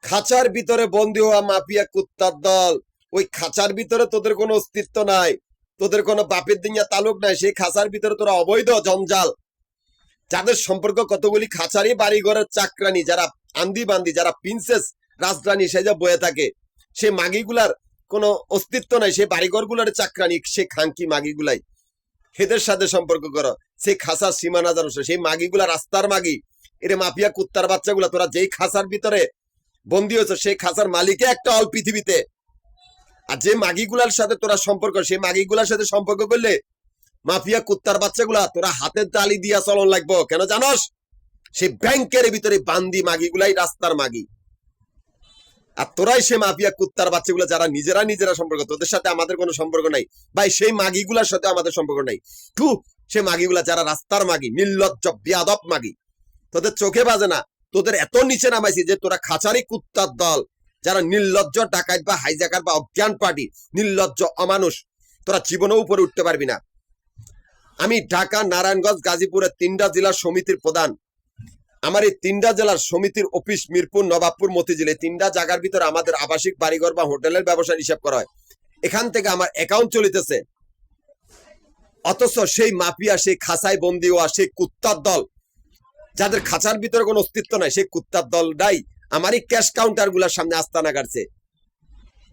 খাঁচার ভিতরে বন্দী হওয়া মাফিয়া কুত্তার দল। ওই খাঁচার ভিতরে তোদের কোনো অস্তিত্ব নাই, তোদের কোনো বাপের দিনিয়া তালুক নাই। সেই খাঁচার ভিতরে তোরা অবৈধ জঞ্জাল, যাদের সম্পর্ক কতগুলি খাঁচারি বাড়ি ঘরের চাকরানি, যারা আন্দি বান্দি, যারা প্রিন্সেস রাজরানী সেজে বয়ে থাকে, সে মাগিগুলার কোনো অস্তিত্ব নাই। সে বাড়িঘর গুলার চাকরানি, সে খাঙ্কি মাগিগুলাই, এদের সাথে সম্পর্ক করো। সেই খাঁচার সীমানা জানো, সেই মাগিগুলা রাস্তার মাগি, এর মাফিয়া কুত্তার বাচ্চাগুলা। তোরা যেই খাঁচার ভিতরে বন্দী হয়েছ, সেই খাঁচার মালিকে একটা অল পৃথিবীতে। আর যে মাগিগুলার সাথে তোরা সম্পর্ক, সেই মাগিগুলার সাথে সম্পর্ক করলে মাফিয়া কুত্তার বাচ্চাগুলা তোরা হাতের তালি দিয়া চলন লাগবো। কেন জানস? সেই ব্যাংকের ভিতরে বান্দি মাগিগুলাই রাস্তার মাগি। আর তোরাই সে মাফিয়া কুত্তার বাচ্চাগুলো, যারা নিজেরা সম্পর্ক। তোদের সাথে আমাদের কোনো সম্পর্ক নাই ভাই, সেই মাগিগুলার সাথে আমাদের সম্পর্ক নাই। সে মাগিগুলা যারা রাস্তার মাগি, নির্লজ্জ বেয়াদব মাগি, তোদের চোখে বাজে না। তোদের এত নিচে নামাইছি যে তোরা খাঁচারি কুত্তার দল, যারা নির্লজ্জ ডাকাত বা হাইজাকার বা অজ্ঞান পার্টি, নির্লজ্জ অমানুষ, তোরা জীবনেও উপরে উঠতে পারবি না। আমি ঢাকা, নারায়ণগঞ্জ, গাজীপুরের 3টা জেলার সমিতির প্রধান। আমার এই 3টা জেলার সমিতির অফিস মিরপুর, নবাবপুর, মতিঝিল, এই 3টা জায়গার ভিতরে আমাদের আবাসিক বাড়িঘর বা হোটেলের ব্যবসা হিসাব করা হয়। এখান থেকে আমার অ্যাকাউন্ট চলিতেছে। অথচ সেই মাফিয়া, সেই খাঁচায় বন্দী হওয়া সেই কুত্তার দল, যাদের খাঁচার ভিতরে কোনো অস্তিত্ব নাই, সেই কুত্তার দলটাই আমারই ক্যাশ কাউন্টার গুলার সামনে আস্তানা কাটছে।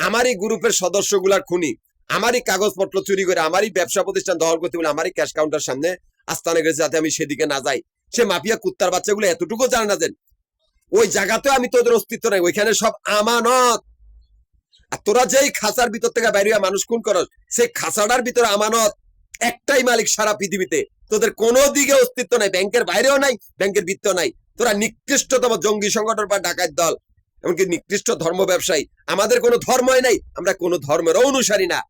আমারই গ্রুপের সদস্যগুলার খুনি, আমারই কাগজপত্র চুরি করে, আমারই ব্যবসা প্রতিষ্ঠান দখল করতে বলে আমারই ক্যাশ কাউন্টার সামনে আস্তানা গেছে, যাতে আমি সেদিকে না যাই। সে মাফিয়া কুত্তার বাচ্চাগুলো এতটুকু জানে না যে ওই জায়গাতে আমি তোদের অস্তিত্ব নাই, ওইখানে সব আমানত। আর তোরা যেই খাঁচার ভিতর থেকে বাইরে মানুষ খুন করস, সেই খাঁচাটার ভিতরে আমানত একটাই মালিক সারা পৃথিবীতে। তোদের কোনো দিকে অস্তিত্ব নাই, ব্যাংকের বাইরেও নাই, ব্যাংকের ভিতর নাই। তোরা নিকৃষ্টতম জঙ্গি সংগঠন বা ডাকাত দল, এমনকি নিকৃষ্ট ধর্ম ব্যবসায়ী। আমাদের কোনো ধর্মই নাই, আমরা কোনো ধর্মের অনুসারী না।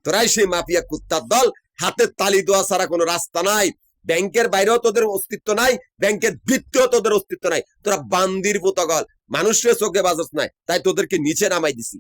তোরাই সেই মাফিয়া কুত্তার দল। হাতের তালি দেওয়া ছাড়া কোনো রাস্তা নাই। ব্যাংকের বাইরেও তোদের অস্তিত্ব নাই, ব্যাংকের ভিতরেও তোদের অস্তিত্ব নাই। তোরা বান্দির পুতগল, মানুষের চোখে বাজস নাই, তাই তোদেরকে নিচে নামাই দিছি।